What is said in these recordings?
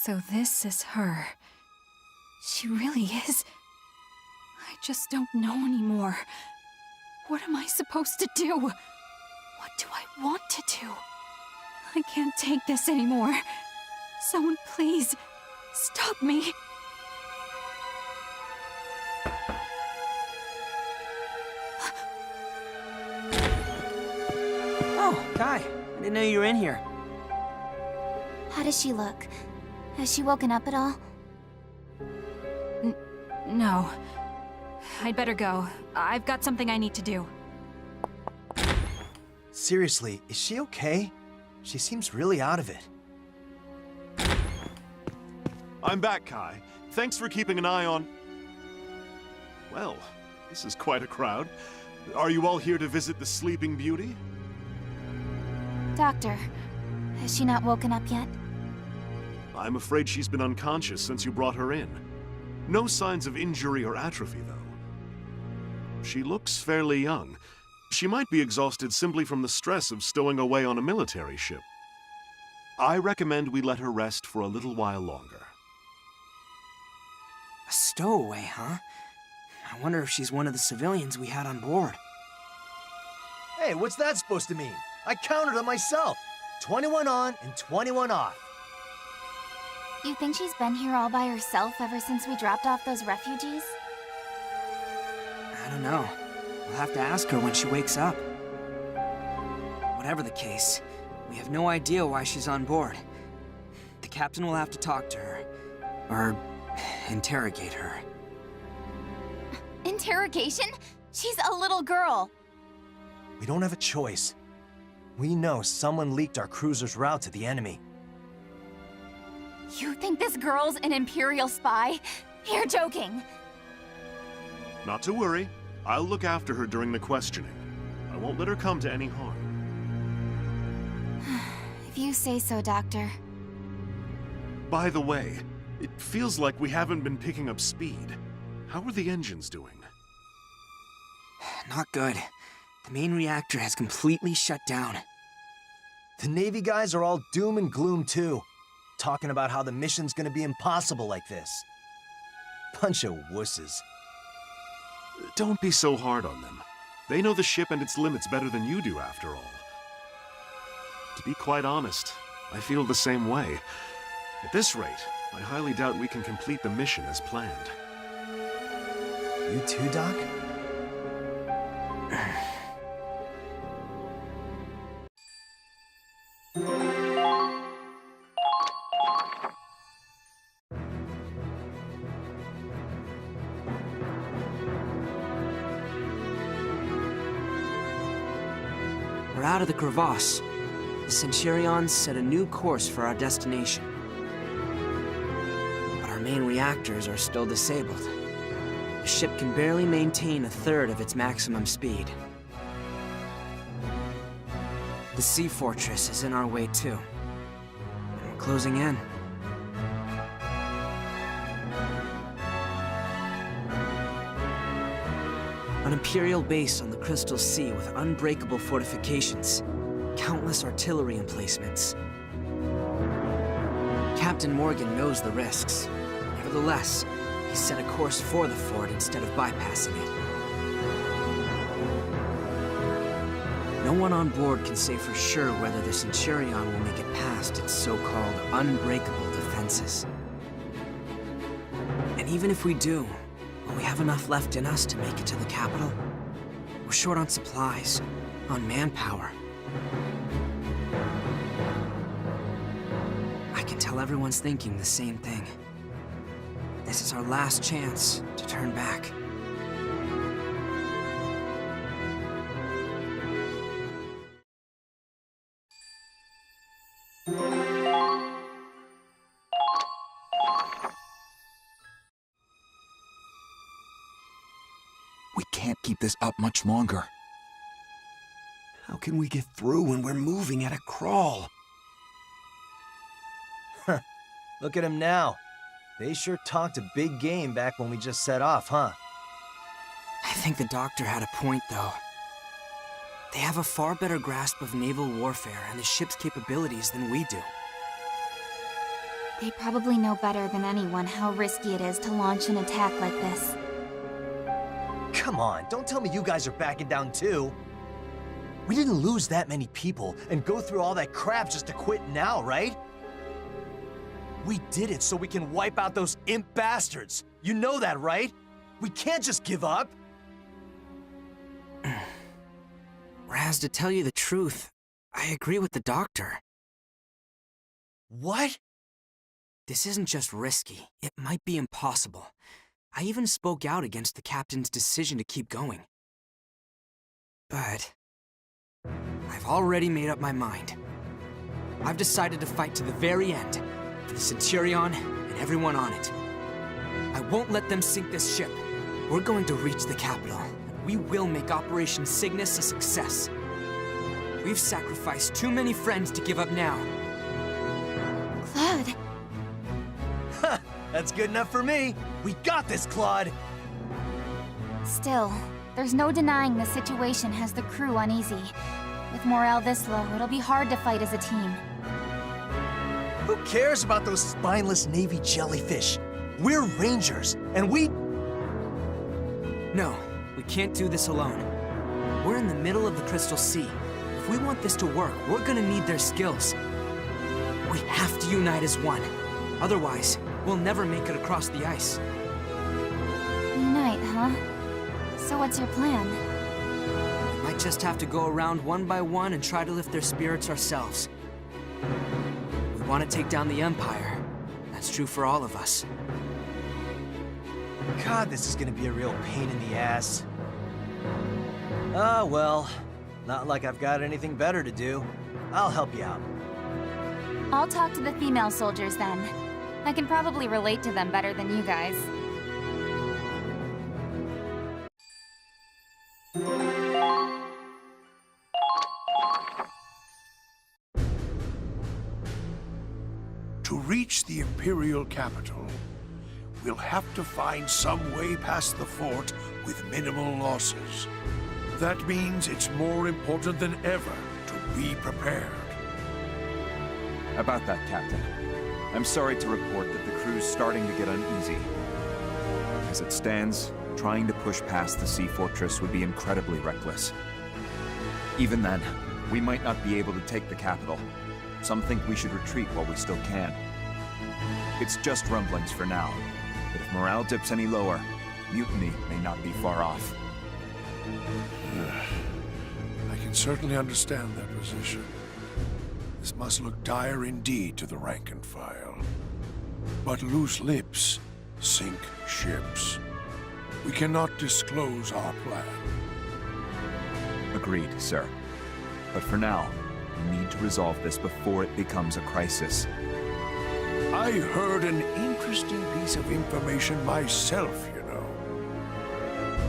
So this is her. She really is. I just don't know anymore. What am I supposed to do? What do I want to do? I can't take this anymore. Someone please, stop me. Oh, Kai. I didn't know you were in here. How does she look? Has she woken up at all? No. I'd better go. I've got something I need to do. Seriously, is she okay? She seems really out of it. I'm back, Kai. Thanks for keeping an eye on... Well, this is quite a crowd. Are you all here to visit the Sleeping Beauty? Doctor, has she not woken up yet? I'm afraid she's been unconscious since you brought her in. No signs of injury or atrophy, though. She looks fairly young. She might be exhausted simply from the stress of stowing away on a military ship. I recommend we let her rest for a little while longer. A stowaway, huh? I wonder if she's one of the civilians we had on board. Hey, what's that supposed to mean? I counted them myself. 21 on and 21 off. You think she's been here all by herself ever since we dropped off those refugees? I don't know. We'll have to ask her when she wakes up. Whatever the case, we have no idea why she's on board. The captain will have to talk to her. Or interrogate her. Interrogation? She's a little girl. We don't have a choice. We know someone leaked our cruiser's route to the enemy. You think this girl's an Imperial spy? You're joking. Not to worry. I'll look after her during the questioning. I won't let her come to any harm. If you say so, Doctor. By the way, it feels like we haven't been picking up speed. How are the engines doing? Not good. The main reactor has completely shut down. The Navy guys are all doom and gloom too. Talking about how the mission's gonna be impossible like this. Bunch of wusses. Don't be so hard on them. They know the ship and its limits better than you do, after all. To be quite honest, I feel the same way. At this rate, I highly doubt we can complete the mission as planned. You too, Doc? We're out of the crevasse. The Centurions set a new course for our destination. But our main reactors are still disabled. The ship can barely maintain a third of its maximum speed. The Sea Fortress is in our way too. And we're closing in. An Imperial base on the Crystal Sea with unbreakable fortifications, countless artillery emplacements. Captain Morgan knows the risks. Nevertheless, he set a course for the fort instead of bypassing it. No one on board can say for sure whether the Centurion will make it past its so-called unbreakable defenses. And even if we do, will we have enough left in us to make it to the capital? We're short on supplies, on manpower. I can tell everyone's thinking the same thing. This is our last chance to turn back. We can't keep this up much longer. How can we get through when we're moving at a crawl? Look at him now. They sure talked a big game back when we just set off, huh? I think the doctor had a point, though. They have a far better grasp of naval warfare and the ship's capabilities than we do. They probably know better than anyone how risky it is to launch an attack like this. Come on, don't tell me you guys are backing down too. We didn't lose that many people and go through all that crap just to quit now, right? We did it so we can wipe out those imp bastards. You know that, right? We can't just give up. Raz, to tell you the truth, I agree with the doctor. What? This isn't just risky, it might be impossible. I even spoke out against the captain's decision to keep going. But I've already made up my mind. I've decided to fight to the very end, for the Centurion and everyone on it. I won't let them sink this ship. We're going to reach the capital, and we will make Operation Cygnus a success. We've sacrificed too many friends to give up now. Claude, That's good enough for me. We got this, Claude. still, there's no denying the situation has the crew uneasy. With morale this low, it'll be hard to fight as a team. Who cares about those spineless Navy jellyfish? We're Rangers, and we... No, we can't do this alone. We're in the middle of the Crystal Sea. If we want this to work, we're gonna need their skills. We have to unite as one. Otherwise, we'll never make it across the ice. Unite, huh? So what's your plan? We might just have to go around one by one and try to lift their spirits ourselves. We want to take down the Empire. That's true for all of us. God, this is gonna be a real pain in the ass. Ah, well, not like I've got anything better to do. I'll help you out. I'll talk to the female soldiers then. I can probably relate to them better than you guys. To reach the Imperial capital, we'll have to find some way past the fort with minimal losses. That means it's more important than ever to be prepared. About that, Captain. I'm sorry to report that the crew's starting to get uneasy. As it stands, trying to push past the sea fortress would be incredibly reckless. Even then, we might not be able to take the capital. Some think we should retreat while we still can. It's just rumblings for now, but if morale dips any lower, mutiny may not be far off. I can certainly understand that position. This must look dire indeed to the rank and file. But loose lips sink ships. We cannot disclose our plan. Agreed, sir. But for now, we need to resolve this before it becomes a crisis. I heard an interesting piece of information myself, you know.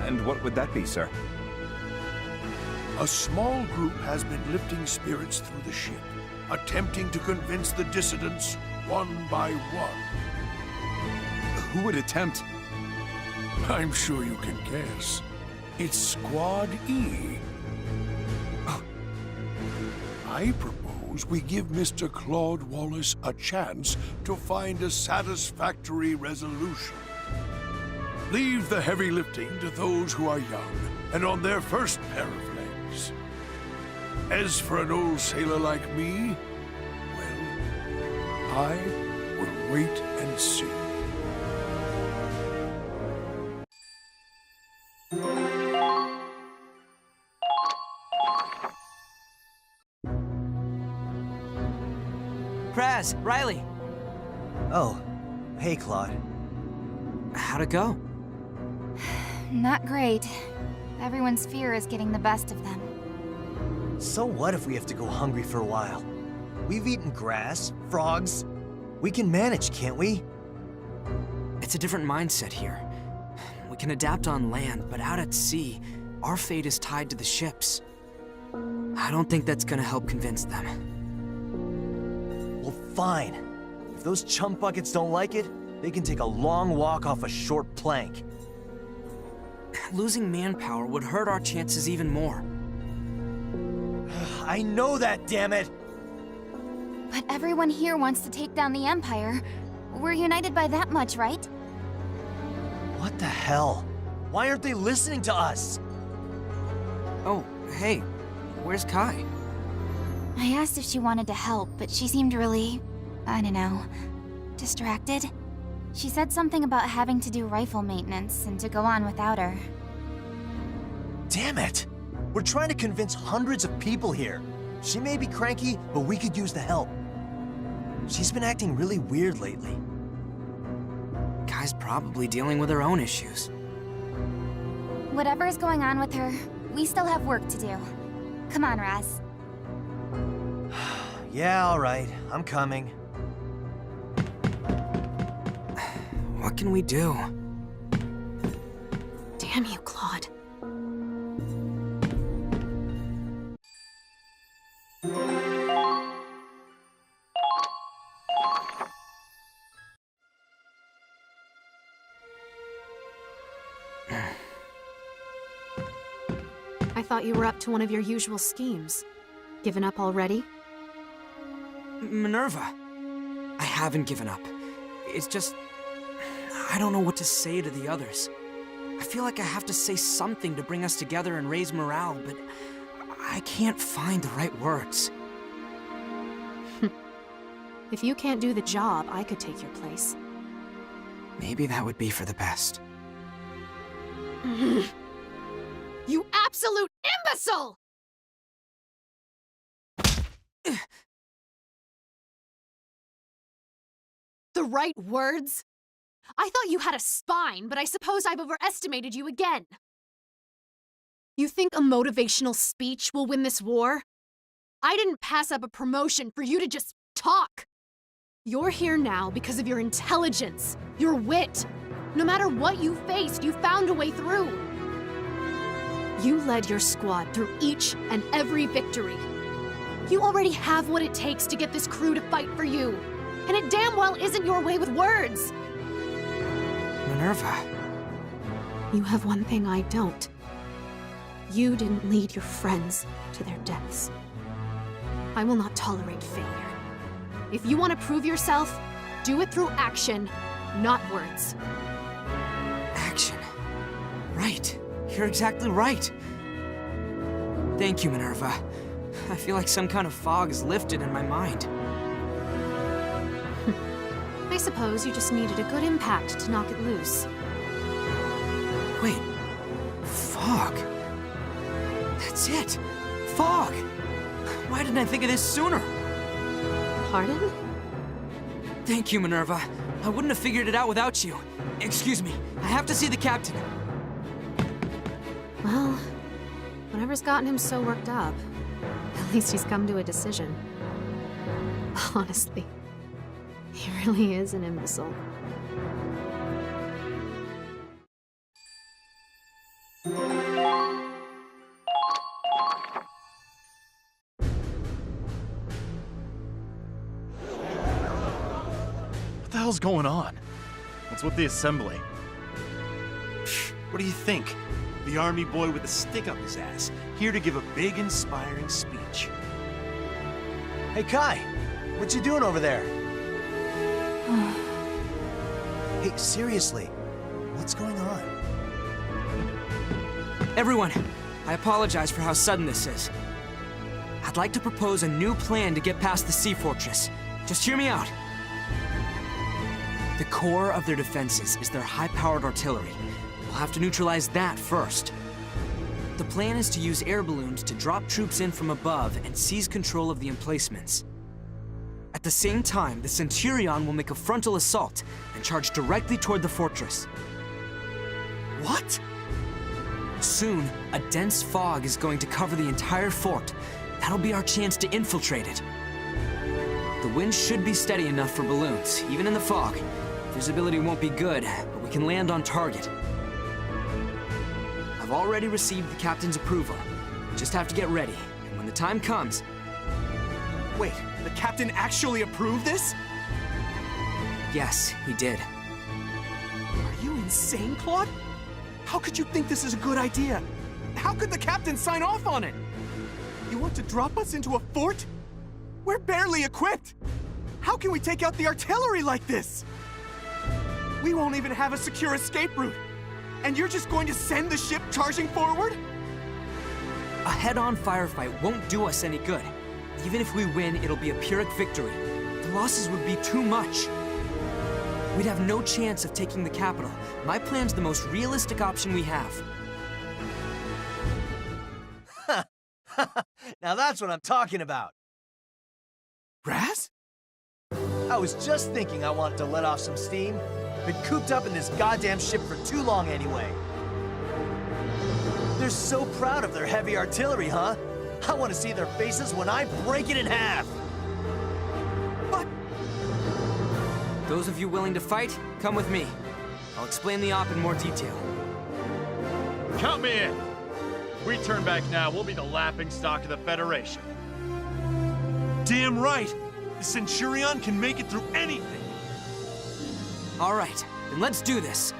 And what would that be, sir? A small group has been lifting spirits through the ship, attempting to convince the dissidents one by one. Who would attempt? I'm sure you can guess. It's Squad E. I propose we give Mr. Claude Wallace a chance to find a satisfactory resolution. Leave the heavy lifting to those who are young and on their first pair of legs. As for an old sailor like me, well, I will wait and see. Praz, Riley, Oh, hey, Claude. how'd it go? Not great. Everyone's fear is getting the best of them. So what if we have to go hungry for a while? We've eaten grass, frogs. We can manage, can't we? It's a different mindset here. We can adapt on land, but out at sea, our fate is tied to the ships. I don't think that's gonna help convince them. Well, fine. If those chump buckets don't like it, they can take a long walk off a short plank. Losing manpower would hurt our chances even more. I know that, damn it! But everyone here wants to take down the Empire. We're united by that much, right? What the hell? Why aren't they listening to us? Oh, hey, where's Kai? I asked if she wanted to help, but she seemed really, I don't know, distracted. She said something about having to do rifle maintenance and to go on without her. Damn it! We're trying to convince hundreds of people here. She may be cranky, but we could use the help. She's been acting really weird lately. Kai's probably dealing with her own issues. Whatever is going on with her, we still have work to do. Come on, Raz. Yeah, all right. I'm coming. What can we do? Damn you, Claude. I thought you were up to one of your usual schemes. Given up already? Minerva, I haven't given up. It's just, I don't know what to say to the others. I feel like I have to say something to bring us together and raise morale, but I can't find the right words. If you can't do the job, I could take your place. Maybe that would be for the best. You absolute imbecile! The right words? I thought you had a spine, but I suppose I've overestimated you again. You think a motivational speech will win this war? I didn't pass up a promotion for you to just talk. You're here now because of your intelligence, your wit. No matter what you faced, you found a way through. You led your squad through each and every victory. You already have what it takes to get this crew to fight for you. And it damn well isn't your way with words. Minerva. You have one thing I don't. You didn't lead your friends to their deaths. I will not tolerate failure. If you want to prove yourself, do it through action, not words. Action. Right. You're exactly right. Thank you, Minerva. I feel like some kind of fog is lifted in my mind. I suppose you just needed a good impact to knock it loose. Wait. Fog. That's it. Fog. Why didn't I think of this sooner? Pardon? Thank you, Minerva. I wouldn't have figured it out without you. Excuse me. I have to see the captain. Well, whatever's gotten him so worked up, at least he's come to a decision. Honestly, he really is an imbecile. What the hell's going on? What's with the assembly? What do you think? The army boy with a stick up his ass, here to give a big, inspiring speech. Hey, Kai! What you doing over there? Hey, seriously, what's going on? Everyone, I apologize for how sudden this is. I'd like to propose a new plan to get past the sea fortress. Just hear me out. The core of their defenses is their high-powered artillery. We'll have to neutralize that first. The plan is to use air balloons to drop troops in from above and seize control of the emplacements. At the same time, the Centurion will make a frontal assault and charge directly toward the fortress. What? Soon, a dense fog is going to cover the entire fort. That'll be our chance to infiltrate it. The wind should be steady enough for balloons, even in the fog. Visibility won't be good, but we can land on target. I've already received the captain's approval. We just have to get ready, and when the time comes... Wait, the captain actually approved this? Yes, he did. Are you insane, Claude? How could you think this is a good idea? How could the captain sign off on it? You want to drop us into a fort? We're barely equipped! How can we take out the artillery like this? We won't even have a secure escape route. And you're just going to send the ship charging forward? A head-on firefight won't do us any good. Even if we win, it'll be a Pyrrhic victory. The losses would be too much. We'd have no chance of taking the capital. My plan's the most realistic option we have. Now that's what I'm talking about. Raz? I was just thinking I wanted to let off some steam. Been cooped up in this goddamn ship for too long anyway. They're so proud of their heavy artillery, huh? I want to see their faces when I break it in half. But... Those of you willing to fight, come with me. I'll explain the op in more detail. Count me in. If we turn back now, we'll be the laughingstock of the Federation. Damn right! The Centurion can make it through anything! All right, then let's do this.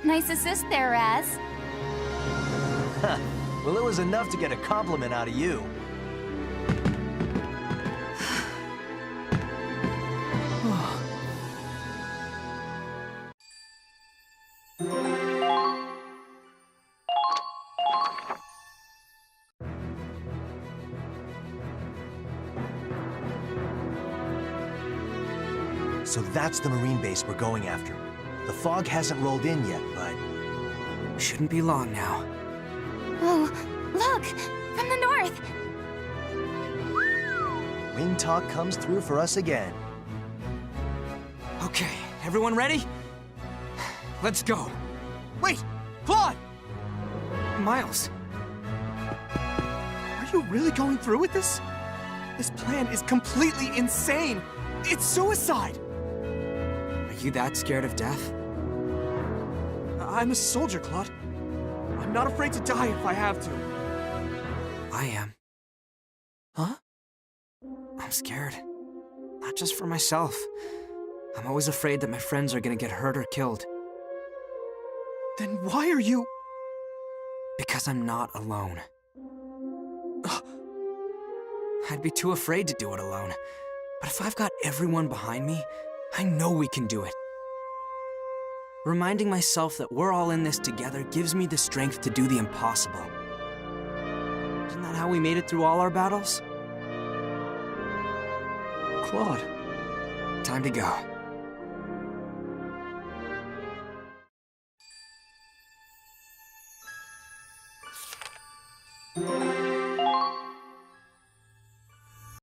Nice assist there, Raz. Well, it was enough to get a compliment out of you. So that's the Marine base we're going after. The fog hasn't rolled in yet, but... Shouldn't be long now. Oh, look! From the north! Wind talk comes through for us again. Okay, everyone ready? Let's go. Wait! Claude! Miles, Are you really going through with this? This plan is completely insane! It's suicide! are you that scared of death? I'm a soldier, Claude. I'm not afraid to die if I have to. I am. Huh? I'm scared. Not just for myself. I'm always afraid that my friends are gonna get hurt or killed. Then why are you... Because I'm not alone. I'd be too afraid to do it alone. But if I've got everyone behind me, I know we can do it. Reminding myself that we're all in this together gives me the strength to do the impossible. Isn't that how we made it through all our battles? Claude. Time to go.